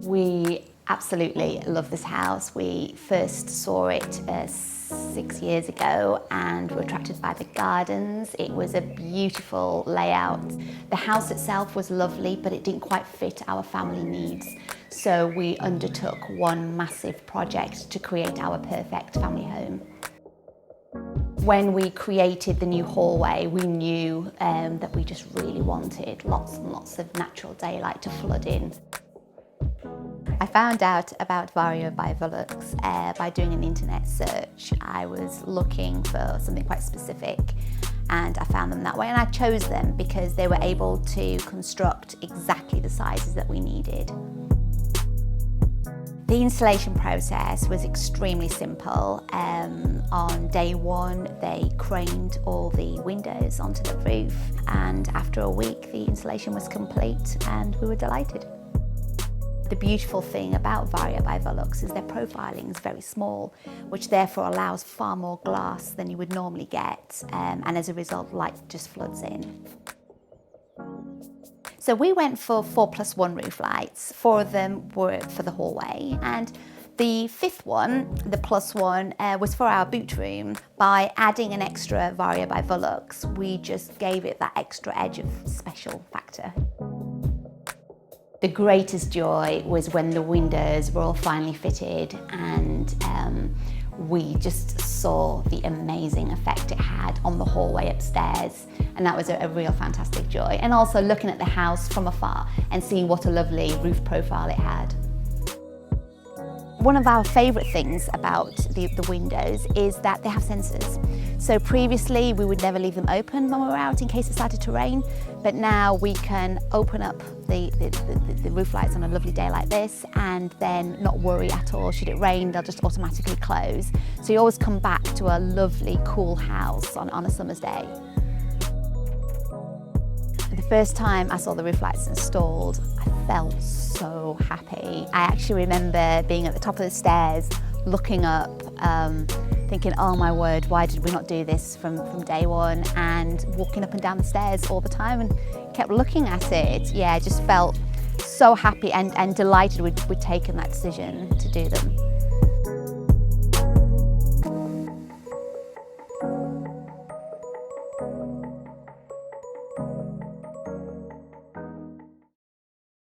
We absolutely love this house. We first saw it 6 years ago and were attracted by the gardens. It was a beautiful layout. The house itself was lovely, but it didn't quite fit our family needs. So we undertook one massive project to create our perfect family home. When we created the new hallway, we knew that we just really wanted lots and lots of natural daylight to flood in. I found out about Vario by VELUX by doing an internet search. I was looking for something quite specific and I found them that way, and I chose them because they were able to construct exactly the sizes that we needed. The installation process was extremely simple. On day one, they craned all the windows onto the roof, and after a week, the installation was complete and we were delighted. The beautiful thing about Vario by VELUX is their profiling is very small, which therefore allows far more glass than you would normally get, and as a result, light just floods in. So we went for 4+1 roof lights. 4 of them were for the hallway, and the 5th one, the +1, was for our boot room. By adding an extra Vario by VELUX, we just gave it that extra edge of special factor. The greatest joy was when the windows were all finally fitted and we just saw the amazing effect it had on the hallway upstairs, and that was a real fantastic joy. And also looking at the house from afar and seeing what a lovely roof profile it had. One of our favourite things about the windows is that they have sensors. So previously we would never leave them open when we were out in case it started to rain, but now we can open up the roof lights on a lovely day like this and then not worry at all. Should it rain, they'll just automatically close. So you always come back to a lovely cool house on a summer's day. The first time I saw the roof lights installed, I felt so happy. I actually remember being at the top of the stairs, looking up, thinking, oh my word, why did we not do this from day one? And walking up and down the stairs all the time and kept looking at it. Yeah, I just felt so happy and delighted we'd taken that decision to do them.